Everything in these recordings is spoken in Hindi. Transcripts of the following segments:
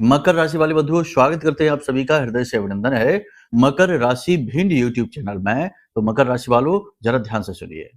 मकर राशि वाले बंधुओं, स्वागत करते हैं आप सभी का, हृदय से अभिनंदन है मकर राशि भिंड यूट्यूब चैनल में। तो मकर राशि वालों, जरा ध्यान से सुनिए,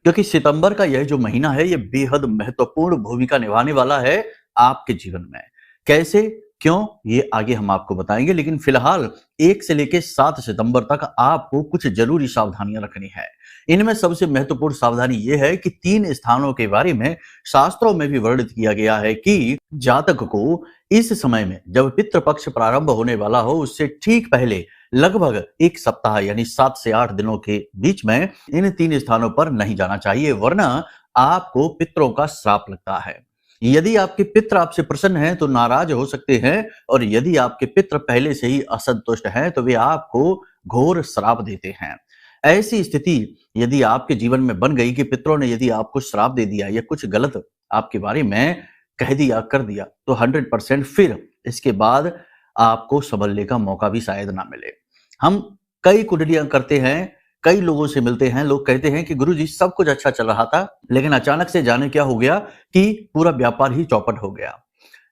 क्योंकि सितंबर का यह जो महीना है ये बेहद महत्वपूर्ण भूमिका निभाने वाला है आपके जीवन में। कैसे, क्यों, ये आगे हम आपको बताएंगे, लेकिन फिलहाल 1 से लेकर 7 सितंबर तक आपको कुछ जरूरी सावधानियां रखनी है। इनमें सबसे महत्वपूर्ण सावधानी यह है कि 3 स्थानों के बारे में शास्त्रों में भी वर्णित किया गया है कि जातक को इस समय में जब पितृपक्ष प्रारंभ होने वाला हो उससे ठीक पहले लगभग 1 सप्ताह यानी 7 से 8 दिनों के बीच में इन 3 स्थानों पर नहीं जाना चाहिए, वरना आपको पितरों का श्राप लगता है। यदि आपके पित्र आपसे प्रसन्न हैं तो नाराज हो सकते हैं, और यदि आपके पित्र पहले से ही असंतुष्ट हैं तो वे आपको घोर श्राप देते हैं। ऐसी स्थिति यदि आपके जीवन में बन गई कि पितरों ने यदि आपको श्राप दे दिया या कुछ गलत आपके बारे में कह दिया, कर दिया, तो 100% फिर इसके बाद आपको संभलने का मौका भी शायद ना मिले। हम कई कुंडलियां करते हैं, कई लोगों से मिलते हैं, लोग कहते हैं कि गुरुजी सब कुछ अच्छा चल रहा था, लेकिन अचानक से जाने क्या हो गया कि पूरा व्यापार ही चौपट हो गया,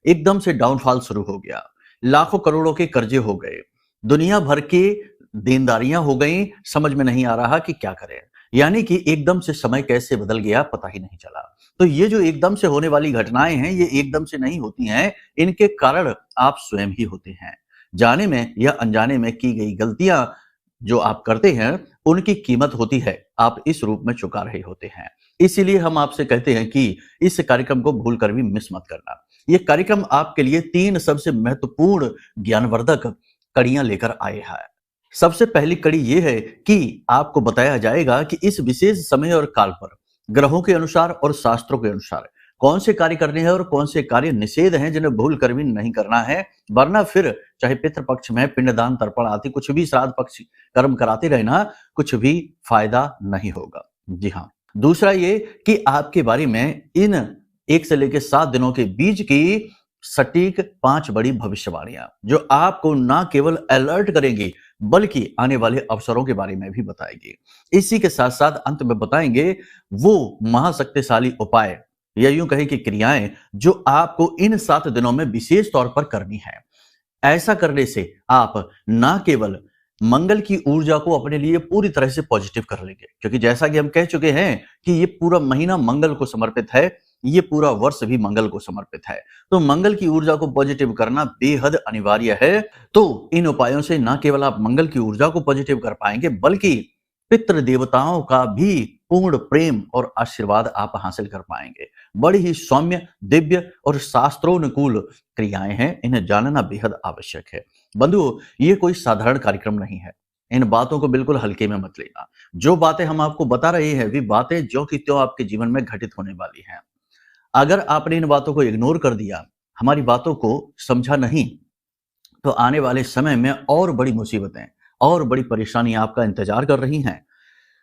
एकदम से डाउनफॉल शुरू हो गया, लाखों करोड़ों के कर्जे हो गए, दुनिया भर की देनदारियां हो गई, समझ में नहीं आ रहा कि क्या करें। यानी कि एकदम से समय कैसे बदल गया पता ही नहीं चला। तो ये जो एकदम से होने वाली घटनाएं हैं ये एकदम से नहीं होती हैं, इनके कारण आप स्वयं ही होते हैं। जाने में या अनजाने में की गई गलतियां जो आप करते हैं उनकी कीमत होती है, आप इस रूप में चुका रहे होते हैं। इसीलिए हम आपसे कहते हैं कि इस कार्यक्रम को भूल कर भी मिस मत करना। ये कार्यक्रम आपके लिए 3 सबसे महत्वपूर्ण ज्ञानवर्धक कड़ियां लेकर आए हैं। सबसे पहली कड़ी ये है कि आपको बताया जाएगा कि इस विशेष समय और काल पर ग्रहों के अनुसार और शास्त्रों के अनुसार कौन से कार्य करने हैं और कौन से कार्य निषेध हैं जिन्हें भूल कर भी नहीं करना है, वरना फिर चाहे पितृपक्ष में पिंडदान तर्पण आदि कुछ भी श्राद्ध पक्ष कर्म कराते रहना, कुछ भी फायदा नहीं होगा। जी हाँ। दूसरा ये कि आपके बारे में इन 1 से लेकर 7 दिनों के बीच की सटीक 5 बड़ी भविष्यवाणियां जो आपको ना केवल अलर्ट करेंगी बल्कि आने वाले अवसरों के बारे में भी बताएगी। इसी के साथ साथ अंत में बताएंगे वो महाशक्तिशाली उपाय या यूं कहें कि क्रियाएं जो आपको इन 7 दिनों में विशेष तौर पर करनी है। ऐसा करने से आप ना केवल मंगल की ऊर्जा को अपने लिए पूरी तरह से पॉजिटिव कर लेंगे, क्योंकि जैसा कि हम कह चुके हैं कि ये पूरा महीना मंगल को समर्पित है, ये पूरा वर्ष भी मंगल को समर्पित है, तो मंगल की ऊर्जा को पॉजिटिव करना बेहद अनिवार्य है। तो इन उपायों से न केवल आप मंगल की ऊर्जा को पॉजिटिव कर पाएंगे बल्कि पितृ देवताओं का भी पूर्ण प्रेम और आशीर्वाद आप हासिल कर पाएंगे। बड़ी ही सौम्य, दिव्य और शास्त्रोनुकूल क्रियाएं हैं, इन्हें जानना बेहद आवश्यक है। बंधुओं, ये कोई साधारण कार्यक्रम नहीं है, इन बातों को बिल्कुल हल्के में मत लेना। जो बातें हम आपको बता रहे हैं वे बातें जो कि त्यों आपके जीवन में घटित होने वाली हैं। अगर आपने इन बातों को इग्नोर कर दिया, हमारी बातों को समझा नहीं, तो आने वाले समय में और बड़ी मुसीबतें और बड़ी परेशानियां आपका इंतजार कर रही हैं।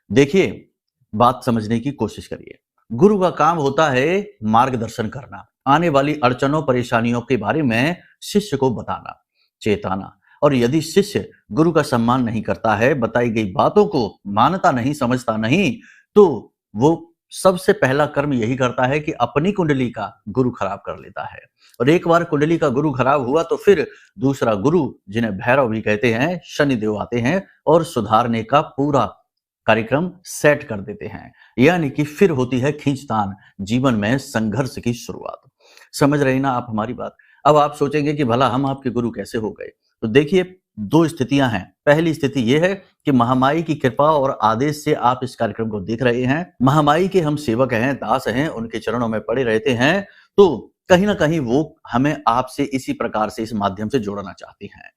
देखिए, बात समझने की कोशिश करिए। गुरु का काम होता है मार्गदर्शन करना, आने वाली अड़चनों परेशानियों के बारे में शिष्य को बताना, चेताना। और यदि शिष्य गुरु का सम्मान नहीं करता है, बताई गई बातों को मानता नहीं, समझता नहीं, तो वो सबसे पहला कर्म यही करता है कि अपनी कुंडली का गुरु खराब कर लेता है। और एक बार कुंडली का गुरु खराब हुआ तो फिर दूसरा गुरु, जिन्हें भैरव भी कहते हैं, शनिदेव आते हैं और सुधारने का पूरा कार्यक्रम सेट कर देते हैं। यानी कि फिर होती है खींचतान, जीवन में संघर्ष की शुरुआत। समझ रहे ना आप हमारी बात? अब आप सोचेंगे कि भला हम आपके गुरु कैसे हो गए? तो देखिए, 2 स्थितियां हैं। पहली स्थिति यह है कि महामाई की कृपा और आदेश से आप इस कार्यक्रम को देख रहे हैं। महामाई के हम सेवक हैं, दास हैं, उनके चरणों में पड़े रहते हैं, तो कहीं ना कहीं वो हमें आपसे इसी प्रकार से, इस माध्यम से जोड़ना चाहती हैं।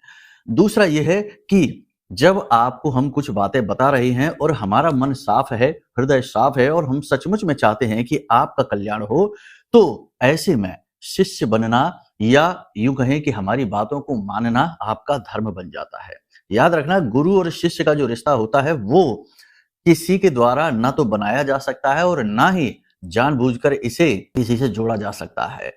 दूसरा यह है कि जब आपको हम कुछ बातें बता रहे हैं और हमारा मन साफ है, हृदय साफ है और हम सचमुच में चाहते हैं कि आपका कल्याण हो, तो ऐसे में शिष्य बनना या यूं कहें कि हमारी बातों को मानना आपका धर्म बन जाता है। याद रखना, गुरु और शिष्य का जो रिश्ता होता है वो किसी के द्वारा ना तो बनाया जा सकता है और ना ही जानबूझकर इसे किसी से जोड़ा जा सकता है।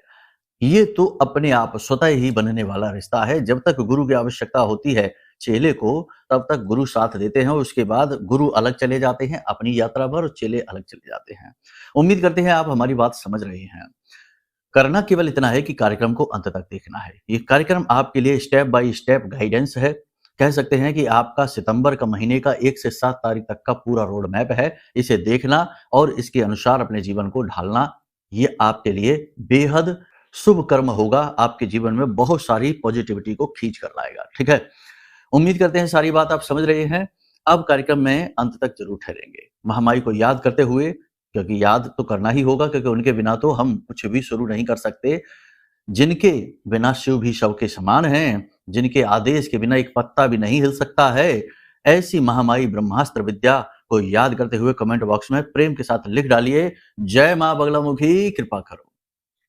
ये तो अपने आप स्वतः ही बनने वाला रिश्ता है। जब तक गुरु की आवश्यकता होती है चेले को, तब तक गुरु साथ देते हैं, उसके बाद गुरु अलग चले जाते हैं अपनी यात्रा पर और चेले अलग चले जाते हैं। उम्मीद करते हैं आप हमारी बात समझ रहे हैं। करना केवल इतना है कि कार्यक्रम को अंत तक देखना है। ये कार्यक्रम आपके लिए स्टेप बाय स्टेप गाइडेंस है। कह सकते हैं कि आपका सितंबर का महीने का 1 से 7 तारीख तक का पूरा रोड मैप है। इसे देखना और इसके अनुसार अपने जीवन को ढालना, ये आपके लिए बेहद शुभ कर्म होगा। आपके जीवन में बहुत सारी पॉजिटिविटी को खींच कर लाएगा। ठीक है, उम्मीद करते हैं सारी बात आप समझ रहे हैं। अब कार्यक्रम में अंत तक जरूर ठहरेंगे, महामाई को याद करते हुए, क्योंकि याद तो करना ही होगा, क्योंकि उनके बिना तो हम कुछ भी शुरू नहीं कर सकते। जिनके बिना शिव भी शव के समान हैं, जिनके आदेश के बिना एक पत्ता भी नहीं हिल सकता है, ऐसी महामाई ब्रह्मास्त्र विद्या को याद करते हुए कमेंट बॉक्स में प्रेम के साथ लिख डालिए, जय मां बगलामुखी कृपा करो।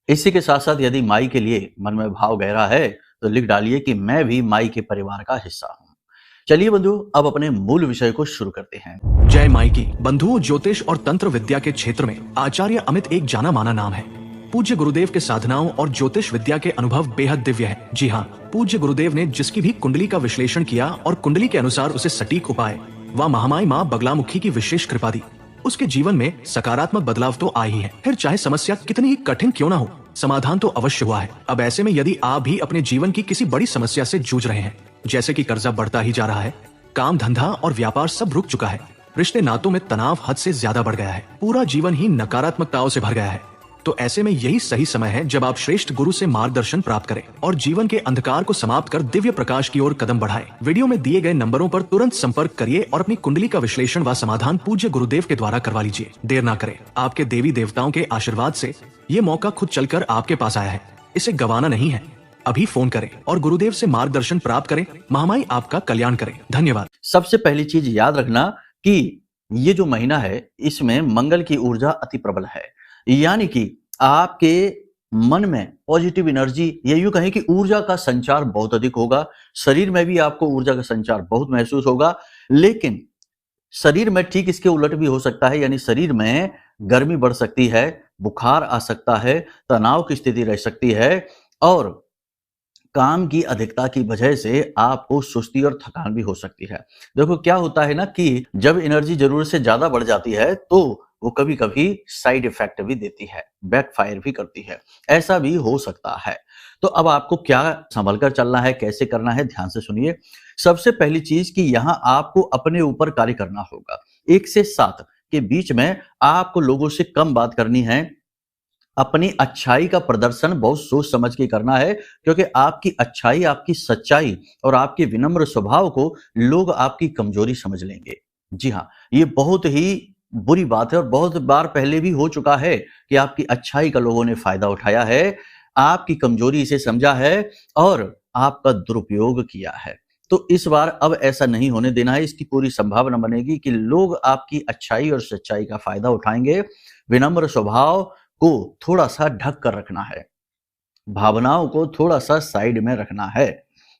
इसी के साथ साथ यदि माई के लिए मन में भाव गहरा है तो लिख डालिए कि मैं भी माई के परिवार का हिस्सा हूं। चलिए बंधु, अब अपने मूल विषय को शुरू करते हैं। जय माई की। बंधुओं, ज्योतिष और तंत्र विद्या के क्षेत्र में आचार्य अमित एक जाना माना नाम है। पूज्य गुरुदेव के साधनाओं और ज्योतिष विद्या के अनुभव बेहद दिव्य है। जी हाँ, पूज्य गुरुदेव ने जिसकी भी कुंडली का विश्लेषण किया और कुंडली के अनुसार उसे सटीक उपाय व महामाई माँ बगलामुखी की विशेष कृपा दी, उसके जीवन में सकारात्मक बदलाव तो आए ही है। फिर चाहे समस्या कितनी ही कठिन क्यों ना हो, समाधान तो अवश्य हुआ है। अब ऐसे में यदि आप भी अपने जीवन की किसी बड़ी समस्या से जूझ रहे हैं, जैसे कि कर्जा बढ़ता ही जा रहा है, काम धंधा और व्यापार सब रुक चुका है, रिश्ते नातों में तनाव हद से ज्यादा बढ़ गया है, पूरा जीवन ही नकारात्मकताओं से भर गया है, तो ऐसे में यही सही समय है जब आप श्रेष्ठ गुरु से मार्गदर्शन प्राप्त करें और जीवन के अंधकार को समाप्त कर दिव्य प्रकाश की ओर कदम बढ़ाएं। वीडियो में दिए गए नंबरों पर तुरंत संपर्क करिए और अपनी कुंडली का विश्लेषण व समाधान पूज्य गुरुदेव के द्वारा करवा लीजिए। देर ना करें, आपके देवी देवताओं के आशीर्वाद से ये मौका खुद चलकर आपके पास आया है, इसे गंवाना नहीं है। अभी फोन करें और गुरुदेव से मार्गदर्शन प्राप्त करें। महामाई आपका कल्याण करें। धन्यवाद। सबसे पहली चीज याद रखना कि ये जो महीना है, इसमें मंगल की ऊर्जा अति प्रबल है, यानी कि आपके मन में पॉजिटिव एनर्जी, ये यूं कहें कि ऊर्जा का संचार बहुत अधिक होगा। शरीर में भी आपको ऊर्जा का संचार बहुत महसूस होगा, लेकिन शरीर में ठीक इसके उलट भी हो सकता है, यानी शरीर में गर्मी बढ़ सकती है, बुखार आ सकता है, तनाव की स्थिति रह सकती है और काम की अधिकता की वजह से आपको सुस्ती और थकान भी हो सकती है। देखो क्या होता है ना कि जब एनर्जी जरूरत से ज्यादा बढ़ जाती है तो वो कभी कभी साइड इफेक्ट भी देती है, बैकफायर भी करती है, ऐसा भी हो सकता है। तो अब आपको क्या संभल कर चलना है, कैसे करना है, ध्यान से सुनिए। सबसे पहली चीज कि यहाँ आपको अपने ऊपर कार्य करना होगा। 1 से 7 के बीच में आपको लोगों से कम बात करनी है। अपनी अच्छाई का प्रदर्शन बहुत सोच समझ के करना है, क्योंकि आपकी अच्छाई, आपकी सच्चाई और आपके विनम्र स्वभाव को लोग आपकी कमजोरी समझ लेंगे। जी हाँ, ये बहुत ही बुरी बात है और बहुत बार पहले भी हो चुका है कि आपकी अच्छाई का लोगों ने फायदा उठाया है, आपकी कमजोरी इसे समझा है और आपका दुरुपयोग किया है। तो इस बार अब ऐसा नहीं होने देना है। इसकी पूरी संभावना बनेगी कि लोग आपकी अच्छाई और सच्चाई का फायदा उठाएंगे। विनम्र स्वभाव को थोड़ा सा ढक कर रखना है, भावनाओं को थोड़ा सा साइड में रखना है,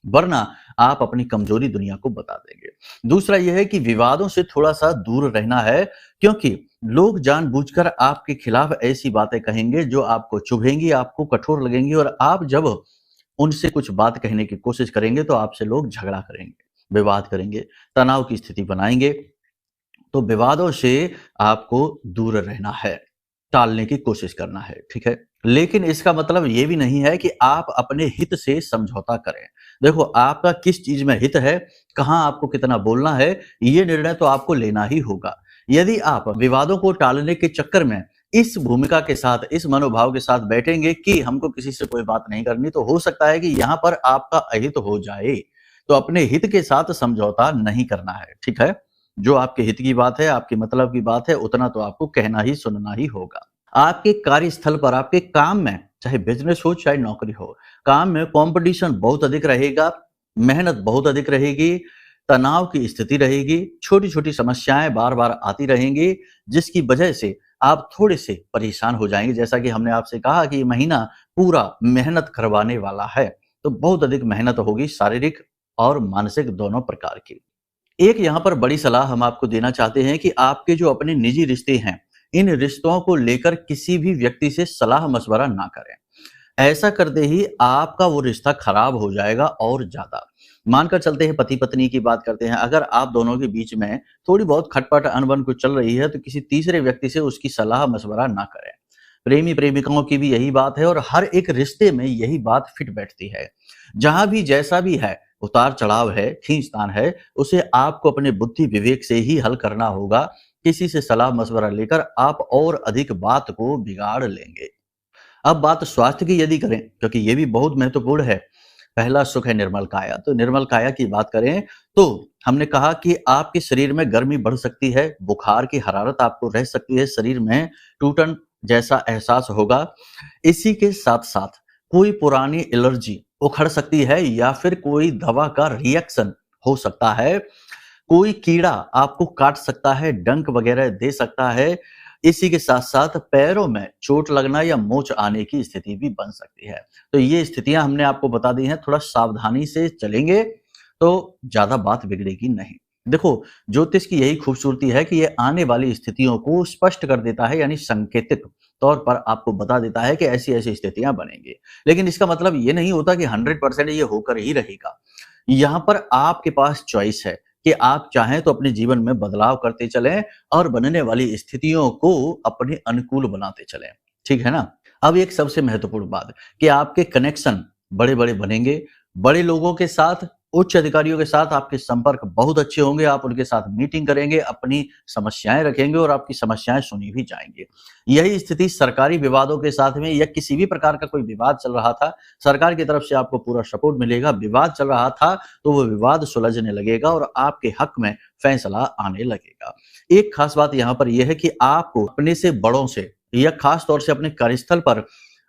वरना आप अपनी कमजोरी दुनिया को बता देंगे। दूसरा यह है कि विवादों से थोड़ा सा दूर रहना है, क्योंकि लोग जानबूझकर आपके खिलाफ ऐसी बातें कहेंगे जो आपको चुभेंगी, आपको कठोर लगेंगी और आप जब उनसे कुछ बात कहने की कोशिश करेंगे तो आपसे लोग झगड़ा करेंगे, विवाद करेंगे, तनाव की स्थिति बनाएंगे। तो विवादों से आपको दूर रहना है, टालने की कोशिश करना है, ठीक है। लेकिन इसका मतलब ये भी नहीं है कि आप अपने हित से समझौता करें। देखो आपका किस चीज में हित है, कहां आपको कितना बोलना है, ये निर्णय तो आपको लेना ही होगा। यदि आप विवादों को टालने के चक्कर में इस भूमिका के साथ, इस मनोभाव के साथ बैठेंगे कि हमको किसी से कोई बात नहीं करनी, तो हो सकता है कि यहां पर आपका अहित हो जाए। तो अपने हित के साथ समझौता नहीं करना है, ठीक है। जो आपके हित की बात है, आपके मतलब की बात है, उतना तो आपको कहना ही सुनना ही होगा। आपके कार्यस्थल पर, आपके काम में, चाहे बिजनेस हो चाहे नौकरी हो, काम में कंपटीशन बहुत अधिक रहेगा, मेहनत बहुत अधिक रहेगी, तनाव की स्थिति रहेगी, छोटी छोटी समस्याएं बार बार आती रहेंगी, जिसकी वजह से आप थोड़े से परेशान हो जाएंगे। जैसा कि हमने आपसे कहा कि ये महीना पूरा मेहनत करवाने वाला है, तो बहुत अधिक मेहनत होगी, शारीरिक और मानसिक दोनों प्रकार की। एक यहाँ पर बड़ी सलाह हम आपको देना चाहते हैं कि आपके जो अपने निजी रिश्ते हैं, इन रिश्तों को लेकर किसी भी व्यक्ति से सलाह मशवरा ना करें। ऐसा करते ही आपका वो रिश्ता खराब हो जाएगा और ज्यादा। मानकर चलते हैं पति पत्नी की बात करते हैं, अगर आप दोनों के बीच में थोड़ी बहुत खटपट अनबन कुछ चल रही है तो किसी तीसरे व्यक्ति से उसकी सलाह मशवरा ना करें। प्रेमी प्रेमिकाओं की भी यही बात है और हर एक रिश्ते में यही बात फिट बैठती है। जहां भी जैसा भी है, उतार चढ़ाव है, खींचतान है, उसे आपको अपने बुद्धि विवेक से ही हल करना होगा। किसी से सलाह मशवरा लेकर आप और अधिक बात को बिगाड़ लेंगे। अब बात स्वास्थ्य की यदि करें, क्योंकि ये भी बहुत महत्वपूर्ण है। पहला सुख है निर्मल काया। तो निर्मल काया की बात करें तो हमने कहा कि आपके शरीर में गर्मी बढ़ सकती है, बुखार की हरारत आपको रह सकती है, शरीर में टूटन जैसा एहसास होगा। इसी के साथ-साथ कोई पुरानी एलर्जी उखड़ सकती है या फिर कोई दवा का रिएक्शन हो सकता है। कोई कीड़ा आपको काट सकता है, डंक वगैरह दे सकता है। इसी के साथ-साथ पैरों में चोट लगना या मोच आने की स्थिति भी बन सकती है। तो ये स्थितियाँ हमने आपको बता दी हैं, थोड़ा सावधानी से चलेंगे तो ज़्यादा बात बिगड़ेगी नहीं। देखो, ज्योतिष की यही खूबसूरती है कि ये आने वाली स्थितियों को स्पष्ट कर देता है, यानी सांकेतिक तौर पर आपको बता देता है कि ऐसी-ऐसी स्थितियाँ बनेंगी। लेकिन इसका मतलब ये नहीं होता कि 100% ये होकर ही रहेगा। यहाँ पर आपके पास चॉइस है कि आप चाहें तो अपने जीवन में बदलाव करते चलें और बनने वाली स्थितियों को अपने अनुकूल बनाते चलें। ठीक है ना? अब एक सबसे महत्वपूर्ण बात कि आपके कनेक्शन बड़े-बड़े बनेंगे। बड़े लोगों के साथ, उच्च अधिकारियों के साथ आपके संपर्क बहुत अच्छे होंगे। आप उनके साथ मीटिंग करेंगे, अपनी समस्याएँ रखेंगे और आपकी समस्याएँ सुनी भी जाएँगी। यही स्थिति सरकारी विवादों के साथ में या किसी भी प्रकार का कोई विवाद चल रहा था, सरकार की तरफ से आपको पूरा सपोर्ट मिलेगा। विवाद चल रहा था तो वो विवाद सुलझने लगेगा और आपके हक में फैसला आने लगेगा। एक खास बात यहाँ पर यह है कि आपको अपने से बड़ों से या खास तौर से अपने कार्यस्थल पर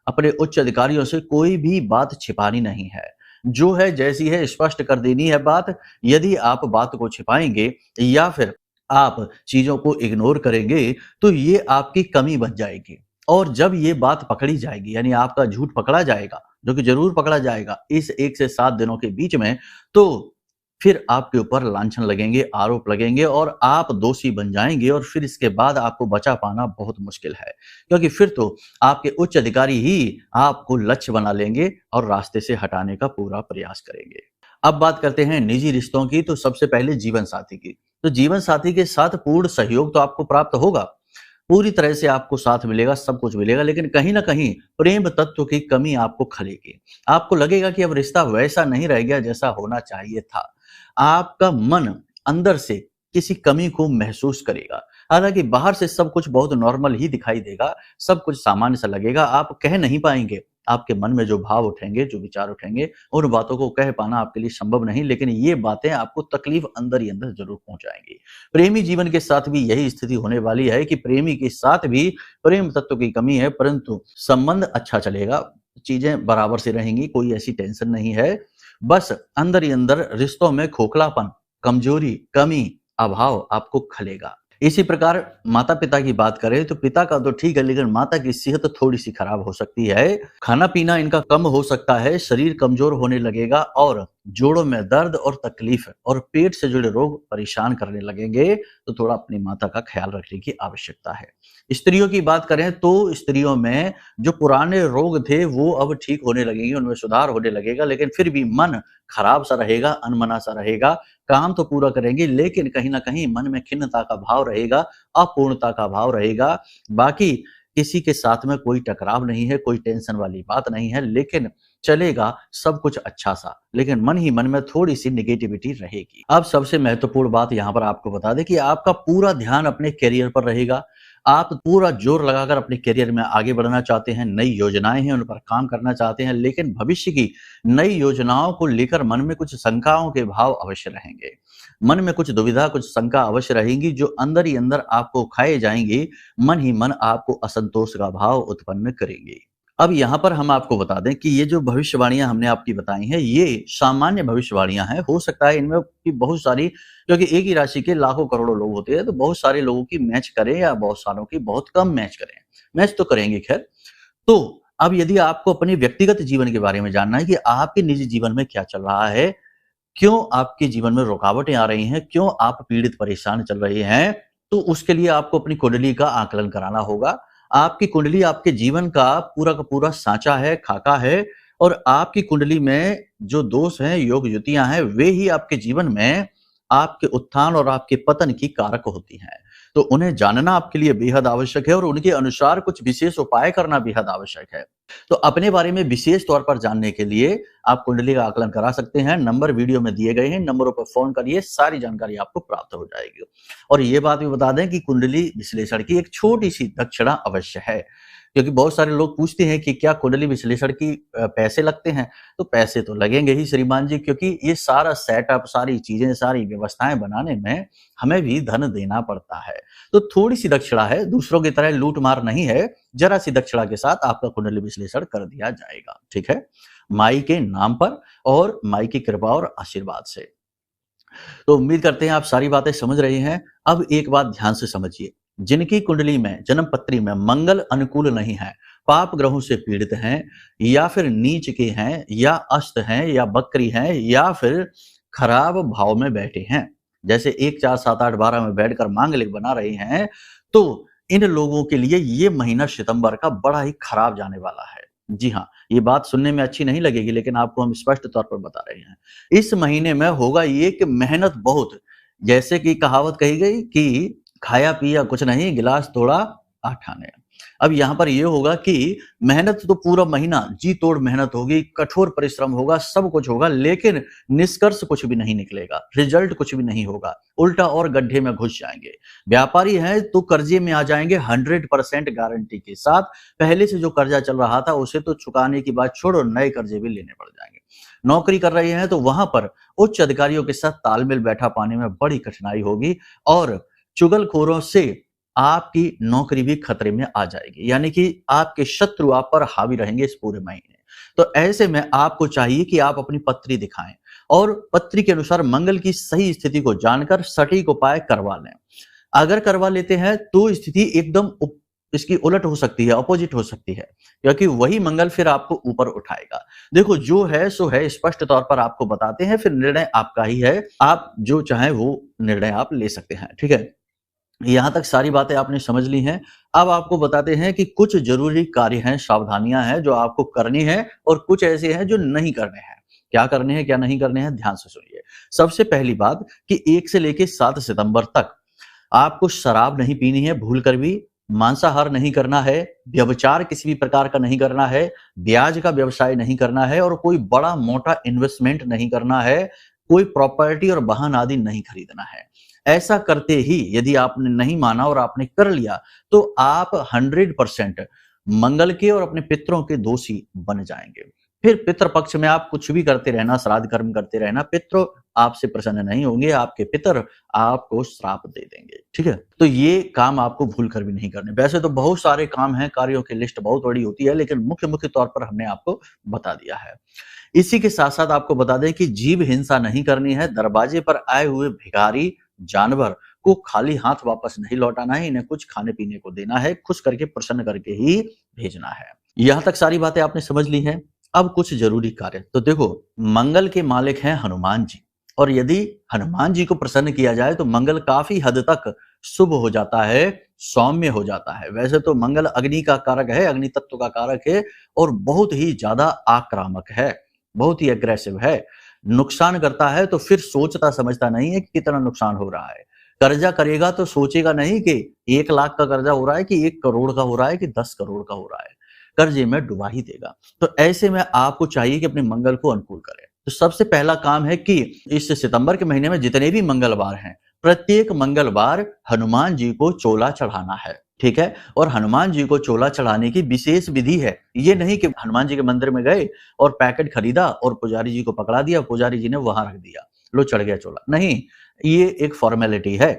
अपने उच्च अधिकारियों से कोई भी बात छिपानी नहीं है। जो है जैसी है स्पष्ट कर देनी है बात। यदि आप बात को छिपाएँगे या फिर आप चीज़ों को इग्नोर करेंगे तो ये आपकी कमी बन जाएगी। और जब ये बात पकड़ी जाएगी, यानी आपका झूठ पकड़ा जाएगा, जो कि ज़रूर पकड़ा जाएगा इस 1 से 7 दिनों के बीच में, तो फिर आपके ऊपर लांछन लगेंगे, आरोप लगेंगे और आप दोषी बन जाएँगे और फिर इसके बाद आपको बचा पाना बहुत मुश्किल है। क्योंकि फिर तो आपके उच्च अधिकारी ही आपको लक्ष्य बना लेंगे और रास्ते से हटाने का पूरा प्रयास करेंगे। अब बात करते हैं निजी रिश्तों की, तो सबसे पहले जीवन साथी की। तो जीवन साथी के साथ पूर्ण सहयोग तो आपको प्राप्त होगा। पूरी तरह से आपको साथ मिलेगा, सब कुछ मिलेगा, लेकिन कहीं न कहीं प्रेम तत्व की कमी आपको खलेगी। आपको लगेगा कि अब रिश्ता वैसा नहीं रह गया जैसा होना चाहिए था। आपका मन अंदर से किसी कमी को महसूस करेगा। हालाँकि बाहर से सब कुछ बहुत नॉर्मल ही दिखाई देगा, सब कुछ सामान्य सा लगेगा, आप कह नहीं पाएँगे। आपके मन में जो भाव उठेंगे, जो विचार उठेंगे, उन बातों को कह पाना आपके लिए संभव नहीं, लेकिन ये बातें आपको तकलीफ अंदर ही अंदर ज़रूर पहुँचाएँगी। प्रेमी जीवन के साथ भी यही स्थिति होने वाली है कि प्रेमी के साथ भी प्रेम तत्व की कमी है, परंतु संबंध अच्छा चलेगा, चीज़ें बराबर से रहेंगी, कोई ऐसी टेंशन नहीं है। बस अंदर ही अंदर रिश्तों में खोखलापन, कमजोरी, कमी, अभाव आपको खलेगा। इसी प्रकार माता-पिता की बात करें तो पिता का तो ठीक है, लेकिन माता की सेहत थोड़ी-सी खराब हो सकती है। खाना-पीना इनका कम हो सकता है, शरीर कमज़ोर होने लगेगा और जोड़ों में दर्द और तकलीफ और पेट से जुड़े रोग परेशान करने लगेंगे, तो थोड़ा अपनी माता का ख्याल रखने की आवश्यकता है। स्त्रियों की बात करें तो स्त्रियों में जो पुराने रोग थे वो अब ठीक होने लगेंगे, उनमें सुधार होने लगेगा, लेकिन फिर भी मन खराब-सा रहेगा, अनमना-सा रहेगा। काम तो पूरा करेंगे, लेकिन कहीं न कहीं मन में खिन्नता का भाव रहेगा, अपूर्णता का भाव रहेगा। बाकी किसी के साथ में कोई टकराव नहीं है, कोई टेंशन वाली बात नहीं है, लेकिन चलेगा सब कुछ अच्छा-सा, लेकिन मन ही मन में थोड़ी-सी नेगेटिविटी रहेगी। अब सबसे महत्वपूर्ण बात यहाँ पर आपको बता दें कि आपका पूरा ध्यान अपने करियर पर रहेगा। आप पूरा जोर लगाकर अपने करियर में आगे बढ़ना चाहते हैं, नई योजनाएँ हैं, उन पर काम करना चाहते हैं, लेकिन भविष्य की नई योजनाओं को लेकर मन में कुछ शंकाओं के भाव अवश्य रहेंगे। मन में कुछ दुविधा, कुछ शंका अवश्य रहेंगी, जो अंदर ही अंदर आपको खाए जाएँगी, मन ही मन आपको असंतोष का भाव उत्पन्न करेंगी। अब यहाँ पर हम आपको बता दें कि ये जो भविष्यवाणियाँ हमने आपकी बताई हैं, ये सामान्य भविष्यवाणियाँ हैं। हो सकता है इनमें की बहुत सारी, क्योंकि एक ही राशि के लाखों करोड़ों लोग होते हैं, तो बहुत सारे लोगों की मैच करें या बहुत सारों की बहुत कम मैच करें। मैच तो करेंगे खैर। तो अब यदि आपको अपने व्यक्तिगत जीवन के बारे में जानना है कि आपके निजी जीवन में क्या चल रहा है, क्यों आपके जीवन में रुकावटें आ रही हैं, क्यों आप पीड़ित परेशान चल रहे हैं, तो उसके लिए आपको अपनी कुंडली का आकलन कराना होगा। आपकी कुंडली आपके जीवन का पूरा साँचा है, खाका है और आपकी कुंडली में जो दोष हैं, योग युतियाँ हैं, वे ही आपके जीवन में आपके उत्थान और आपके पतन की कारक होती हैं। तो उन्हें जानना आपके लिए बेहद आवश्यक है और उनके अनुसार कुछ विशेष उपाय करना बेहद आवश्यक है। तो अपने बारे में विशेष तौर पर जानने के लिए आप कुंडली का आकलन करा सकते हैं। नंबर वीडियो में दिए गए हैं, नंबरों पर फोन करिए, सारी जानकारी आपको प्राप्त हो जाएगी। और ये बात भी बता दें कि कुंडली विश्लेषण की एक छोटी सी दक्षिणा अवश्य है, क्योंकि बहुत सारे लोग पूछते हैं कि क्या कुंडली विश्लेषण की पैसे लगते हैं? तो पैसे तो लगेंगे ही श्रीमान जी, क्योंकि ये सारा सेटअप, सारी चीजें, सारी व्यवस्थाएं बनाने में हमें भी धन देना पड़ता है। तो थोड़ी सी दक्षिणा है, दूसरों की तरह लूट मार नहीं है, जरा सी दक्षिणा के साथ आपका कुंडली विश्लेषण कर दिया जाएगा। ठीक है, माई के नाम पर और माई की कृपा और आशीर्वाद से। तो उम्मीद करते हैं आप सारी बातें समझ रहे हैं। अब एक बात ध्यान से समझिए, जिनकी कुंडली में, जन्म पत्री में मंगल अनुकूल नहीं है, पाप ग्रहों से पीड़ित हैं, या फिर नीच के हैं, या अस्त हैं, या बकरी हैं, या फिर खराब भाव में बैठे हैं, जैसे 1, 4, 7, 8, 12 में बैठकर मांगलिक बना रहे हैं, तो इन लोगों के लिए ये महीना सितंबर का बड़ा ही खराब जाने वाला है। जी हाँ, ये बात सुनने में अच्छी नहीं लगेगी, लेकिन आपको हम स्पष्ट तौर पर बता रहे हैं। इस महीने में होगा ये कि मेहनत बहुत, जैसे कि कहावत कही गई कि खाया पिया कुछ नहीं, गिलास तोड़ा 8 आने। अब यहाँ पर ये होगा कि मेहनत तो पूरा महीना जी तोड़ मेहनत होगी, कठोर परिश्रम होगा, सब कुछ होगा, लेकिन निष्कर्ष कुछ भी नहीं निकलेगा, रिजल्ट कुछ भी नहीं होगा, उल्टा और गड्ढे में घुस जाएंगे। व्यापारी हैं तो कर्जे में आ जाएंगे 100% गारंटी के साथ। पहले से जो कर्जा चल रहा था उसे तो चुकाने की बात छोड़ो, नए कर्जे भी लेने पड़ जाएंगे। नौकरी कर रहे हैं तो वहां पर उच्च अधिकारियों के साथ तालमेल बैठा पाने में बड़ी कठिनाई होगी और चुगलखोरों से आपकी नौकरी भी खतरे में आ जाएगी, यानी कि आपके शत्रु आप पर हावी रहेंगे इस पूरे महीने। तो ऐसे में आपको चाहिए कि आप अपनी पत्री दिखाएं और पत्री के अनुसार मंगल की सही स्थिति को जानकर सटीक उपाय करवा लें। अगर करवा लेते हैं तो स्थिति एकदम इसकी उलट हो सकती है, अपोजिट हो सकती है, क्योंकि वही मंगल फिर आपको ऊपर उठाएगा। देखो, जो है सो है, स्पष्ट तौर पर आपको बताते हैं, फिर निर्णय आपका ही है, आप जो चाहें वो निर्णय आप ले सकते हैं। ठीक है, यहाँ तक सारी बातें आपने समझ ली हैं। अब आपको बताते हैं कि कुछ जरूरी कार्य हैं, सावधानियां हैं जो आपको करनी है और कुछ ऐसे हैं जो नहीं करने हैं। क्या करने हैं, क्या नहीं करने हैं, ध्यान से सुनिए। सबसे पहली बात कि 1 से लेकर 7 सितंबर तक आपको शराब नहीं पीनी है, भूल कर भी मांसाहार नहीं करना है, व्यभिचार किसी भी प्रकार का नहीं करना है, ब्याज का व्यवसाय नहीं करना है और कोई बड़ा मोटा इन्वेस्टमेंट नहीं करना है, कोई प्रॉपर्टी और वाहन आदि नहीं खरीदना है। ऐसा करते ही यदि आपने नहीं माना और आपने कर लिया तो आप 100% मंगल के और अपने पितरों के दोषी बन जाएंगे। फिर पितृ पक्ष में आप कुछ भी करते रहना, श्राद्ध कर्म करते रहना, पितृ आपसे प्रसन्न नहीं होंगे, आपके पितर आपको श्राप दे देंगे। ठीक है, तो ये काम आपको भूल कर भी नहीं करने। वैसे तो बहुत सारे काम हैं, कार्यों की लिस्ट बहुत बड़ी होती है, लेकिन मुख्य तौर पर हमने आपको बता दिया है। इसी के साथ साथ आपको बता दें कि जीव हिंसा नहीं करनी है, दरवाजे पर आए हुए भिखारी जानवर को खाली हाथ वापस नहीं लौटाना है, इन्हें कुछ खाने पीने को देना है, खुश करके प्रसन्न करके ही भेजना है। यहां तक सारी बातें आपने समझ ली हैं। अब कुछ जरूरी कार्य, तो देखो, मंगल के मालिक हैं हनुमान जी, और यदि हनुमान जी को प्रसन्न किया जाए तो मंगल काफी हद तक शुभ हो जाता है, सौम्य हो जाता है। वैसे तो मंगल अग्नि का कारक है, अग्नि तत्व का कारक है और बहुत ही ज्यादा आक्रामक है, बहुत ही एग्रेसिव है, नुकसान करता है तो फिर सोचता समझता नहीं है कि कितना नुकसान हो रहा है। कर्जा करेगा तो सोचेगा नहीं कि 1 लाख का कर्जा हो रहा है कि 1 करोड़ का हो रहा है कि 10 करोड़ का हो रहा है, कर्जे में डुबा ही देगा। तो ऐसे में आपको चाहिए कि अपने मंगल को अनुकूल करें। तो सबसे पहला काम है कि इस सितंबर के महीने में जितने भी मंगलवार हैं, प्रत्येक मंगलवार हनुमान जी को चोला चढ़ाना है। ठीक है, और हनुमान जी को चोला चढ़ाने की विशेष विधि है। ये नहीं कि हनुमान जी के मंदिर में गए और पैकेट खरीदा और पुजारी जी को पकड़ा दिया, पुजारी जी ने वहां रख दिया, लो चढ़ गया चोला। नहीं, ये एक फॉर्मेलिटी है।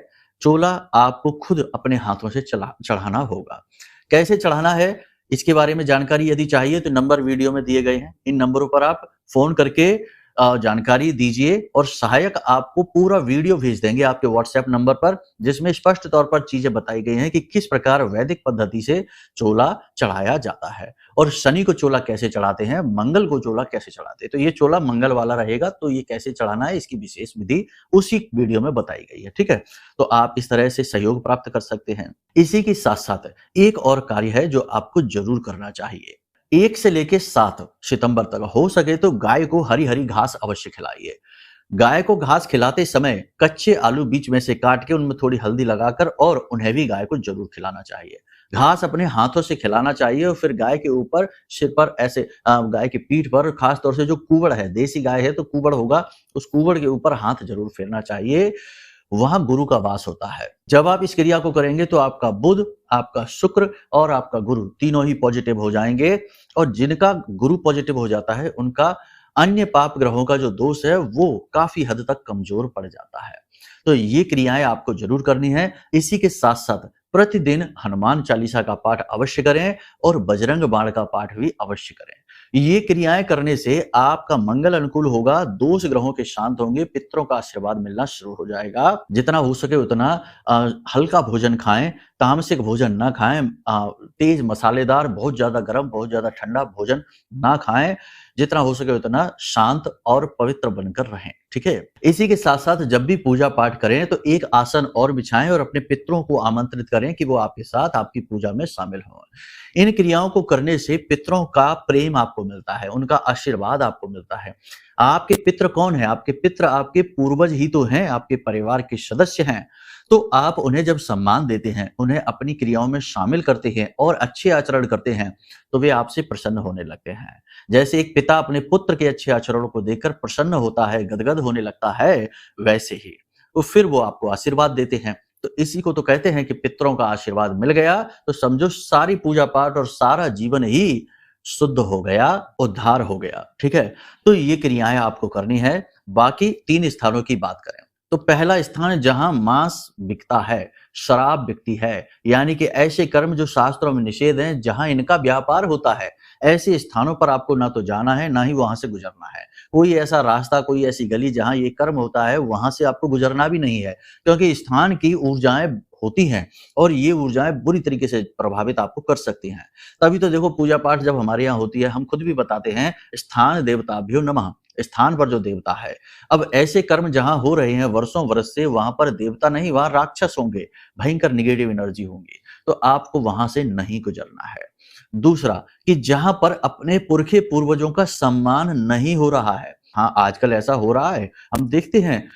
चोला आपको खुद अपने हाथों से चढ़ाना होगा। कैसे चढ़ाना है, इसके बारे में जानकारी यदि चाहिए तो नंबर वीडियो में दिए गए हैं, इन नंबरों पर आप फोन करके जानकारी दीजिए और सहायक आपको पूरा वीडियो भेज देंगे आपके व्हाट्सएप नंबर पर, जिसमें स्पष्ट तौर पर चीजें बताई गई हैं कि किस प्रकार वैदिक पद्धति से चोला चढ़ाया जाता है और शनि को चोला कैसे चढ़ाते हैं, मंगल को चोला कैसे चढ़ाते हैं। तो ये चोला मंगल वाला रहेगा, तो ये कैसे चढ़ाना है इसकी विशेष विधि उसी वीडियो में बताई गई है। ठीक है, तो आप इस तरह से सहयोग प्राप्त कर सकते हैं। इसी के साथ साथ एक और कार्य है जो आपको जरूर करना चाहिए। 1 से लेकर 7 सितंबर तक हो सके तो गाय को हरी हरी घास अवश्य खिलाइए। गाय को घास खिलाते समय कच्चे आलू बीच में से काट के उनमें थोड़ी हल्दी लगाकर और उन्हें भी गाय को जरूर खिलाना चाहिए। घास अपने हाथों से खिलाना चाहिए और फिर गाय के ऊपर, सिर पर ऐसे गाय की पीठ पर, खास तौर से जो कूबड़ है, देसी गाय है तो कूबड़ होगा, उस कूबड़ के ऊपर हाथ जरूर फेरना चाहिए। वहां गुरु का वास होता है। जब आप इस क्रिया को करेंगे तो आपका बुध, आपका शुक्र और आपका गुरु तीनों ही पॉजिटिव हो जाएंगे और जिनका गुरु पॉजिटिव हो जाता है उनका अन्य पाप ग्रहों का जो दोष है वो काफी हद तक कमजोर पड़ जाता है। तो ये क्रियाएं आपको जरूर करनी है। इसी के साथ साथ प्रतिदिन हनुमान चालीसा का पाठ अवश्य करें और बजरंग बाण का पाठ भी अवश्य करें। ये क्रियाएं करने से आपका मंगल अनुकूल होगा, दोष ग्रहों के शांत होंगे, पितरों का आशीर्वाद मिलना शुरू हो जाएगा। जितना हो सके उतना हल्का भोजन खाएं, तामसिक भोजन ना खाएं, तेज मसालेदार, बहुत ज्यादा गर्म, बहुत ज्यादा ठंडा भोजन ना खाएं। जितना हो सके उतना शांत और पवित्र बनकर रहें, ठीक है। इसी के साथ साथ जब भी पूजा पाठ करें तो एक आसन और बिछाएं और अपने पितरों को आमंत्रित करें कि वो आपके साथ आपकी पूजा में शामिल हों। इन क्रियाओं को करने से पितरों का प्रेम आपको मिलता है, उनका आशीर्वाद आपको मिलता है। आपके पितृ कौन है? आपके पितृ आपके पूर्वज ही तो हैं, आपके परिवार के सदस्य हैं। तो आप उन्हें जब सम्मान देते हैं, उन्हें अपनी क्रियाओं में शामिल करते हैं और अच्छे आचरण करते हैं तो वे आपसे प्रसन्न होने लगते हैं। जैसे एक पिता अपने पुत्र के अच्छे आचरणों को देखकर प्रसन्न होता है, गदगद होने लगता है, वैसे ही तो फिर वो आपको आशीर्वाद देते हैं। तो इसी को तो कहते हैं कि पितरों का आशीर्वाद मिल गया तो समझो सारी पूजा पाठ और सारा जीवन ही शुद्ध हो गया, उद्धार हो गया, ठीक है। तो ये क्रियाएं आपको करनी है। बाकी 3 स्थानों की बात करें तो पहला स्थान जहां मांस बिकता है, शराब बिकती है, यानी कि ऐसे कर्म जो शास्त्रों में निषेध हैं, जहां इनका व्यापार होता है, ऐसे स्थानों पर आपको ना तो जाना है ना ही वहां से गुजरना है। कोई ऐसा रास्ता, कोई ऐसी गली जहां ये कर्म होता है वहां से आपको गुजरना भी नहीं है, क्योंकि स्थान की ऊर्जाएं होती हैं और ये ऊर्जाएं बुरी तरीके से प्रभावित आपको कर सकती हैं। तभी तो देखो पूजा पाठ जब हमारे यहाँ होती है, हम खुद भी बताते हैं स्थान देवताभ्यो नमः, स्थान पर जो देवता है। अब ऐसे कर्म जहां हो रहे हैं वर्षों वर्ष से, वहां पर देवता नहीं, वहां राक्षस होंगे, भयंकर निगेटिव एनर्जी होंगी, तो आपको वहां से नहीं गुजरना है। दूसरा कि जहां पर अपने पुरखे पूर्वजों का सम्मान नहीं हो रहा है, हाँ आजकल ऐसा हो रहा है, हम देखते हैं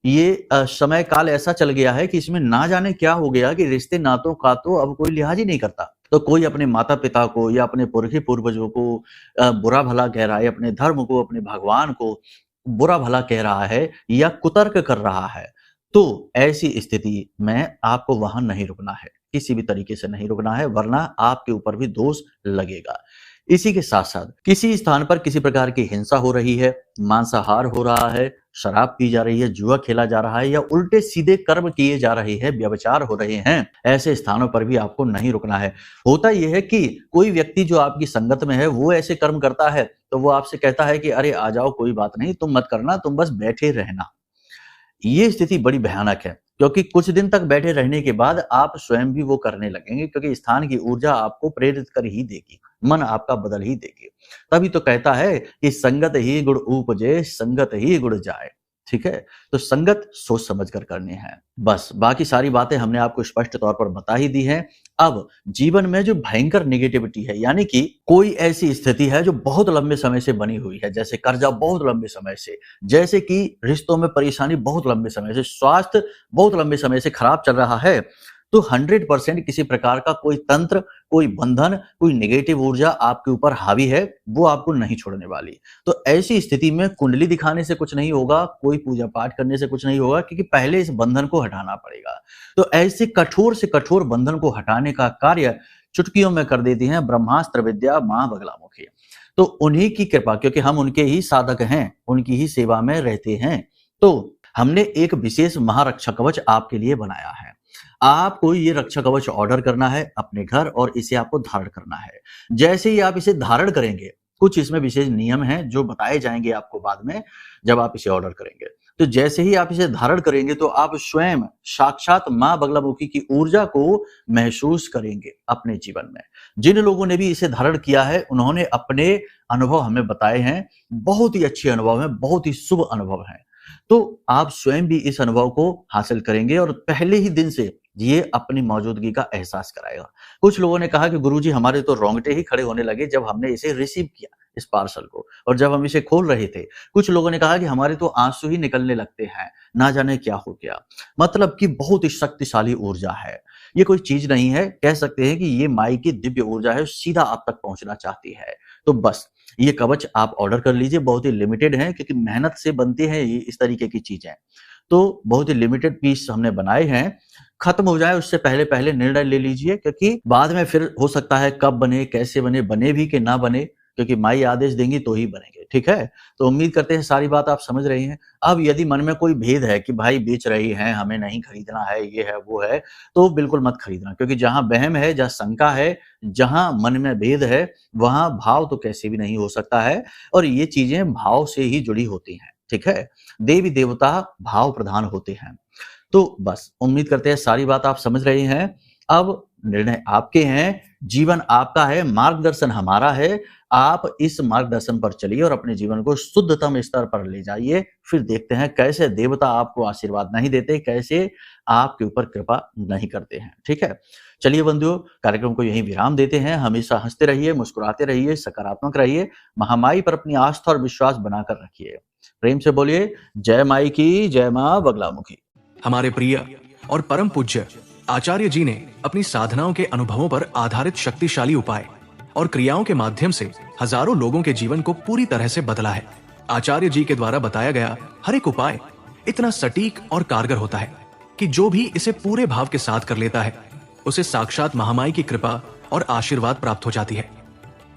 ये समय काल ऐसा चल गया है कि इसमें ना जाने क्या हो गया कि रिश्ते नातों का तो अब कोई लिहाज ही नहीं करता। तो कोई अपने माता पिता को या अपने पुरखे पूर्वजों को बुरा भला कह रहा है, अपने धर्म को, अपने भगवान को बुरा भला कह रहा है या कुतर्क कर रहा है, तो ऐसी स्थिति में आपको वहां नहीं रुकना है, किसी भी तरीके से नहीं रुकना है, वरना आपके ऊपर भी दोष लगेगा। इसी के साथ साथ किसी स्थान पर किसी प्रकार की हिंसा हो रही है, मांसाहार हो रहा है, शराब पी जा रही है, जुआ खेला जा रहा है या उल्टे सीधे कर्म किए जा रहे हैं, व्यभिचार हो रहे हैं, ऐसे स्थानों पर भी आपको नहीं रुकना है। होता यह है कि कोई व्यक्ति जो आपकी संगत में है वो ऐसे कर्म करता है तो वो आपसे कहता है कि अरे आ जाओ, कोई बात नहीं, तुम मत करना, तुम बस बैठे रहना। ये स्थिति बड़ी भयानक है, क्योंकि कुछ दिन तक बैठे रहने के बाद आप स्वयं भी वो करने लगेंगे, क्योंकि स्थान की ऊर्जा आपको प्रेरित कर ही देगी, मन आपका बदल ही देगी। तभी तो कहता है कि संगत ही गुण उपजे, संगत ही गुण जाए, ठीक है। तो संगत सोच समझ कर करनी है, बस। बाकी सारी बातें हमने आपको स्पष्ट तौर पर बता ही दी हैं। अब जीवन में जो भयंकर नेगेटिविटी है, यानी कि कोई ऐसी स्थिति है जो बहुत लंबे समय से बनी हुई है, जैसे कर्जा बहुत लंबे समय से, जैसे कि रिश्तों में परेशानी बहुत लंबे समय से, स्वास्थ्य बहुत लंबे समय से खराब चल रहा है, तो 100% किसी प्रकार का कोई तंत्र, कोई बंधन, कोई नेगेटिव ऊर्जा आपके ऊपर हावी है, वो आपको नहीं छोड़ने वाली। तो ऐसी स्थिति में कुंडली दिखाने से कुछ नहीं होगा, कोई पूजा पाठ करने से कुछ नहीं होगा, क्योंकि पहले इस बंधन को हटाना पड़ेगा। तो ऐसे कठोर से कठोर बंधन को हटाने का कार्य चुटकियों में कर देती हैं ब्रह्मास्त्र विद्या मां बगलामुखी। तो उन्हीं की कृपा, क्योंकि हम उनके ही साधक हैं, उनकी ही सेवा में रहते हैं, तो हमने एक विशेष महारक्षा कवच आपके लिए बनाया है। आपको ये रक्षा कवच ऑर्डर करना है अपने घर और इसे आपको धारण करना है। जैसे ही आप इसे धारण करेंगे, कुछ इसमें विशेष नियम हैं जो बताए जाएंगे आपको बाद में जब आप इसे ऑर्डर करेंगे। तो जैसे ही आप इसे धारण करेंगे तो आप स्वयं साक्षात मां बगलामुखी की ऊर्जा को महसूस करेंगे अपने जीवन में। जिन लोगों ने भी इसे धारण किया है उन्होंने अपने अनुभव हमें बताए हैं, बहुत ही अच्छे अनुभव हैं, बहुत ही शुभ अनुभव हैं। तो आप स्वयं भी इस अनुभव को हासिल करेंगे और पहले ही दिन से ये अपनी मौजूदगी का एहसास कराएगा। कुछ लोगों ने कहा कि गुरुजी हमारे तो रोंगटे ही खड़े होने लगे जब हमने इसे रिसीव किया, इस पार्सल को। और जब हम इसे खोल रहे थे, कुछ लोगों ने कहा कि हमारे तो आंसू ही निकलने लगते हैं, ना जाने क्या हो गया। मतलब कि बहुत ही शक्तिशाली ऊर्जा है। ये कोई चीज नहीं है, कह सकते हैं कि ये माई की दिव्य ऊर्जा है, सीधा आप तक पहुंचना चाहती है। तो बस ये कवच आप ऑर्डर कर लीजिए, बहुत ही लिमिटेड है क्योंकि मेहनत से बनती है ये इस तरीके की चीजें। तो बहुत ही लिमिटेड पीस हमने बनाए हैं, खत्म हो जाए उससे पहले पहले निर्णय ले लीजिए, क्योंकि बाद में फिर हो सकता है कब बने, कैसे बने, बने भी कि ना बने, क्योंकि माई आदेश देंगी तो ही बनेंगे, ठीक है। तो उम्मीद करते हैं सारी बात आप समझ रही हैं। अब यदि मन में कोई भेद है कि भाई बेच रही हैं, हमें नहीं खरीदना है, ये है वो है, तो बिल्कुल मत खरीदना, क्योंकि जहां वहम है, जहां शंका है, जहां मन में भेद है, वहां भाव तो कैसे भी नहीं हो सकता है। और ये चीजें भाव से ही जुड़ी होती हैं, ठीक है। देवी देवता भाव प्रधान होते हैं। तो बस उम्मीद करते हैं सारी बात आप समझ रहे हैं। अब निर्णय आपके हैं, जीवन आपका है, मार्गदर्शन हमारा है। आप इस मार्गदर्शन पर चलिए और अपने जीवन को शुद्धतम स्तर पर ले जाइए। फिर देखते हैं कैसे देवता आपको आशीर्वाद नहीं देते, कैसे आपके ऊपर कृपा नहीं करते हैं, ठीक है। चलिए बंधुओं, कार्यक्रम को यहीं विराम देते हैं। हमेशा हंसते रहिए, मुस्कुराते रहिए, सकारात्मक रहिए, महामाई पर अपनी आस्था और विश्वास बनाकर रखिए। प्रेम से बोलिए जय माई की, जय मां बगलामुखी। हमारे प्रिय और परम पूज्य आचार्य जी ने अपनी साधनाओं के अनुभवों पर आधारित शक्तिशाली उपाय और क्रियाओं के माध्यम से हजारों लोगों के जीवन को पूरी तरह से बदला है। आचार्य जी के द्वारा बताया गया हर एक उपाय इतना सटीक और कारगर होता है कि जो भी इसे पूरे भाव के साथ कर लेता है, उसे साक्षात महामाई की कृपा और आशीर्वाद प्राप्त हो जाती है।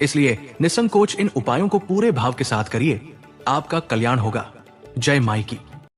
इसलिए निसंकोच इन उपायों को पूरे भाव के साथ करिए, आपका कल्याण होगा। जय माई की।